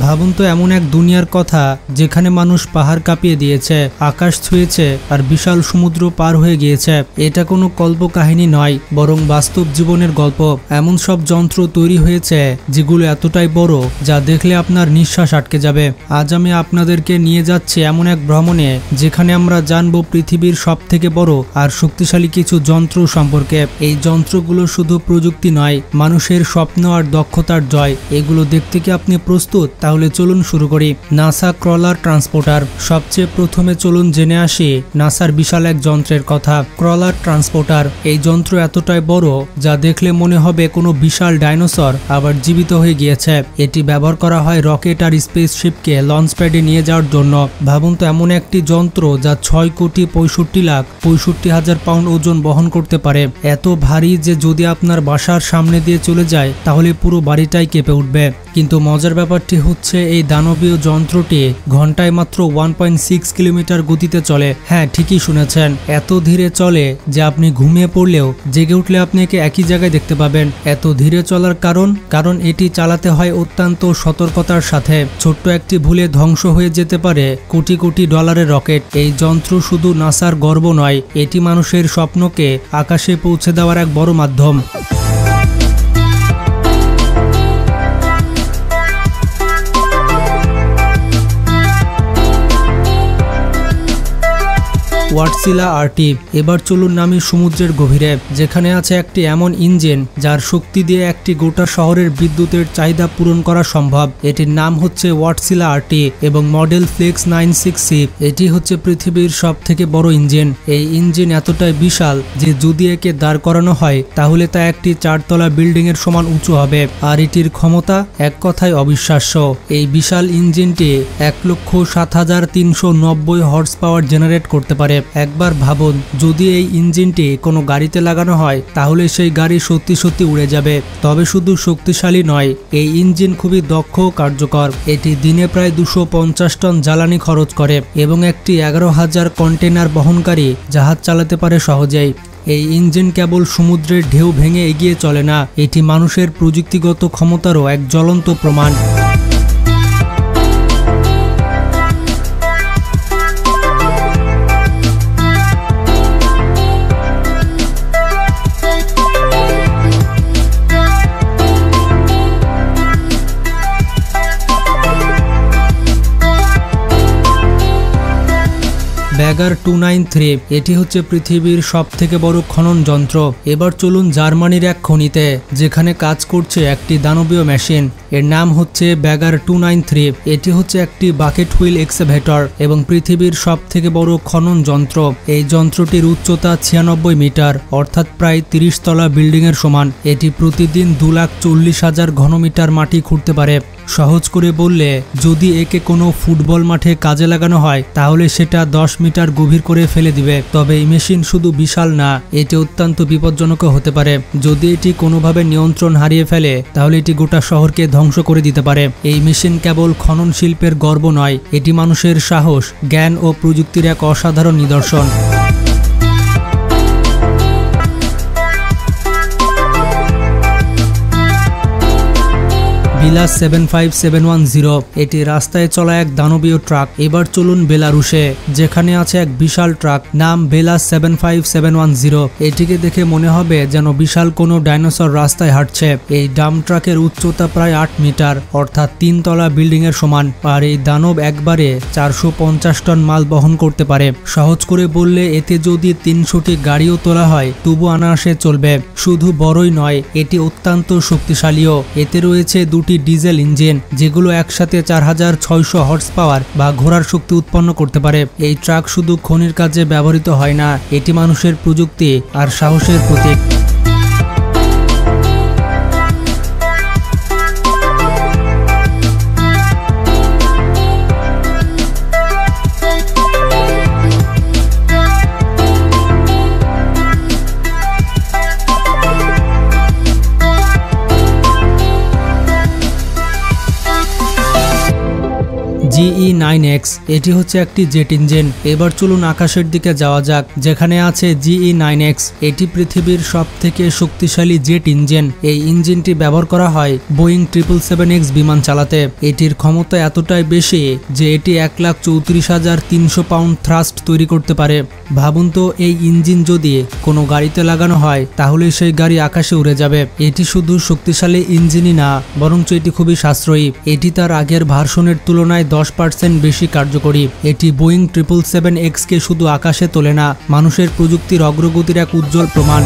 ভাবুন তো এমন এক দুনিয়ার কথা যেখানে মানুষ পাহাড় কাঁপিয়ে দিয়েছে, আকাশ ছুঁয়েছে আর বিশাল সমুদ্র পার হয়ে গিয়েছে। এটা কোনো কল্পকাহিনী নয়, বরং বাস্তব জীবনের গল্প। এমন সব যন্ত্র তৈরি হয়েছে যেগুলো এতটাই বড় যা দেখলে আপনার নিঃশ্বাস আটকে যাবে। আজ আমি আপনাদেরকে নিয়ে যাচ্ছি এমন এক ভ্রমণে যেখানে আমরা জানবো পৃথিবীর সবথেকে বড় আর শক্তিশালী কিছু যন্ত্র সম্পর্কে। এই যন্ত্রগুলো শুধু প্রযুক্তি নয়, মানুষের স্বপ্ন আর দক্ষতার জয়। এগুলো দেখতে কি আপনি প্রস্তুত? তাহলে চলুন শুরু করি। NASA crawler transporter. সবচেয়ে প্রথমে চলুন জেনে আসি নাসার বিশাল এক যন্ত্রের কথা, ক্রলার ট্রান্সপোর্টার। এই যন্ত্র এতটাই বড় যা দেখলে মনে হবে কোনো বিশাল ডাইনোসর আবার জীবিত হয়ে গিয়েছে। এটি ব্যবহার করা হয় রকেট আর স্পেসশিপকে লঞ্চ প্যাডে নিয়ে যাওয়ার জন্য। ভাবুন তো এমন একটি যন্ত্র যা 6,65,65,000 পাউন্ড ওজন বহন করতে পারে। এত ভারী যে যদি আপনার বাসার সামনে দিয়ে চলে যায় তাহলে পুরো বাড়িটাই কেঁপে উঠবে। কিন্তু মজার ব্যাপারটি হচ্ছে এই দানবীয় যন্ত্রটি ঘন্টায় মাত্র 1.6 কিলোমিটার গতিতে চলে। হ্যাঁ, ঠিকই শুনেছেন, এত ধীরে চলে যে আপনি ঘুমিয়ে পড়লেও জেগে উঠলে আপনি একে একই জায়গায় দেখতে পাবেন। এত ধীরে চলার কারণ এটি চালাতে হয় অত্যন্ত সতর্কতার সাথে। ছোট্ট একটি ভুলে ধ্বংস হয়ে যেতে পারে কোটি কোটি ডলারের রকেট। এই যন্ত্র শুধু নাসার গর্ব নয়, এটি মানুষের স্বপ্নকে আকাশে পৌঁছে দেওয়ার এক বড় মাধ্যম। ওয়াটসিলা আরটি। এবার চলুন নামি সমুদ্রের গভীরে, যেখানে আছে একটি এমন ইঞ্জিন যার শক্তি দিয়ে একটি গোটা শহরের বিদ্যুতের চাহিদা পূরণ করা সম্ভব। এটির নাম হচ্ছে ওয়াটসিলা আরটি এবং মডেল ফ্লেক্স 96C। এটি হচ্ছে পৃথিবীর সব থেকে বড় ইঞ্জিন। এই ইঞ্জিন এতটাই বিশাল যে যদি একে দাঁড় করানো হয় তাহলে তা একটি 4তলা বিল্ডিং এর সমান উঁচু হবে। আর এটির ক্ষমতা এক কথায় অবিশ্বাস্য। এই বিশাল ইঞ্জিনটি 1,07,390 হর্স পাওয়ার জেনারেট করতে পারে। একবার ভাবুন, যদি এই ইঞ্জিনটি কোনো গাড়িতে লাগানো হয় তাহলে সেই গাড়ি সত্যি সত্যি উড়ে যাবে। তবে শুধু শক্তিশালী নয়, এই ইঞ্জিন খুবই দক্ষ ও কার্যকর। এটি দিনে প্রায় 250 টন জ্বালানি খরচ করে এবং একটি 11,000 কন্টেনার বহনকারী জাহাজ চালাতে পারে সহজেই। এই ইঞ্জিন কেবল সমুদ্রের ঢেউ ভেঙে এগিয়ে চলে না, এটি মানুষের প্রযুক্তিগত ক্ষমতারও এক জ্বলন্ত প্রমাণ। ব্যাগার 293। এটি হচ্ছে পৃথিবীর সব থেকে বড় খনন যন্ত্র। এবার চলুন জার্মানির এক খনিতে, যেখানে কাজ করছে একটি দানবীয় মেশিন। এর নাম হচ্ছে ব্যাগার 293। এটি হচ্ছে একটি বাকেট হুইল এক্সকাভেটর এবং পৃথিবীর সব থেকে বড় খনন যন্ত্র। এই যন্ত্রটির উচ্চতা 96 মিটার, অর্থাৎ প্রায় 30 তলা বিল্ডিং এর সমান। এটি প্রতিদিন 2,40,000 ঘনমিটার মাটি খুঁড়তে পারে। সহজ করে বললে, যদি একে কোনো ফুটবল মাঠে কাজে লাগানো হয় তাহলে সেটা 10 মিটার গভীর করে ফেলে দিবে। তবে এই মেশিন শুধু বিশাল না, এটি অত্যন্ত বিপজ্জনকও হতে পারে। যদি এটি কোনোভাবে নিয়ন্ত্রণ হারিয়ে ফেলে তাহলে এটি গোটা শহরকে ধ্বংস করে দিতে পারে। এই মেশিন কেবল খনন শিল্পের গর্ব নয়, এটি মানুষের সাহস, জ্ঞান ও প্রযুক্তির এক অসাধারণ নিদর্শন। বিলাস 75710। এটি রাস্তায় চলা এক দানবীয় ট্রাক। এবার চলুন বেলারুশে, যেখানে আছে এক বিশাল ট্রাক, নাম বেলাস 75710। এটিকে দেখে মনে হবে যেন বিশাল কোনো ডাইনোসর রাস্তায় হাঁটছে। এই ডাম ট্রাকের উচ্চতা প্রায় 8 মিটার, অর্থাৎ 3 তলা বিল্ডিং এর সমান। আর এই দানব একবারে 450 টন মাল বহন করতে পারে। সহজ করে বললে, এতে যদি 300টি গাড়িও তোলা হয় তবু অনায়াসে চলবে। শুধু বড়ই নয়, এটি অত্যন্ত শক্তিশালীও। এতে রয়েছে দুটি ডিজেল ইঞ্জিন, যেগুলো একসাথে 4,600 হর্স পাওয়ার বা ঘোড়ার শক্তি উৎপন্ন করতে পারে। এই ট্রাক শুধু খনির কাজে ব্যবহৃত হয় না, এটি মানুষের প্রযুক্তি আর সাহসের প্রতীক। GE9X। এটি হচ্ছে একটি জেট ইঞ্জিন। এবার চলুন আকাশের দিকে যাওয়া যাক, যেখানে আছে GE9X। এটি পৃথিবীর সবথেকে শক্তিশালী জেট ইঞ্জিন। এই ইঞ্জিনটি ব্যবহার করা হয় বোয়িং 777X বিমান চালাতে। এটির ক্ষমতা এতটাই বেশি যে এটি 1,34,300 পাউন্ড থ্রাস্ট তৈরি করতে পারে। ভাবুন তো, এই ইঞ্জিন যদি কোনো গাড়িতে লাগানো হয় তাহলে সেই গাড়ি আকাশে উড়ে যাবে। এটি শুধু শক্তিশালী ইঞ্জিনই না, বরঞ্চ এটি খুবই সাশ্রয়ী। এটি তার আগের ভার্সনের তুলনায় 10% বেশি কার্যকরী। এটি বোয়িং 777X কে শুধু আকাশে তোলে না, মানুষের প্রযুক্তির অগ্রগতির এক উজ্জ্বল প্রমাণ।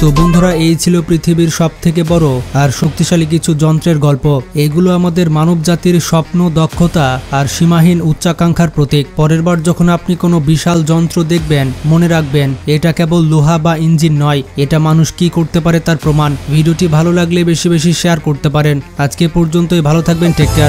তো বন্ধুরা, এই ছিল পৃথিবীর সবথেকে বড় আর শক্তিশালী কিছু যন্ত্রের গল্প। এগুলো আমাদের মানব জাতির স্বপ্ন, দক্ষতা আর সীমাহীন উচ্চাকাঙ্ক্ষার প্রতীক। পরের বার যখন আপনি কোনো বিশাল যন্ত্র দেখবেন, মনে রাখবেন এটা কেবল লোহা বা ইঞ্জিন নয়, এটা মানুষ কি করতে পারে তার প্রমাণ। ভিডিওটি ভালো লাগলে বেশি বেশি শেয়ার করতে পারেন। আজকে পর্যন্তই, ভালো থাকবেন, টেক কেয়ার।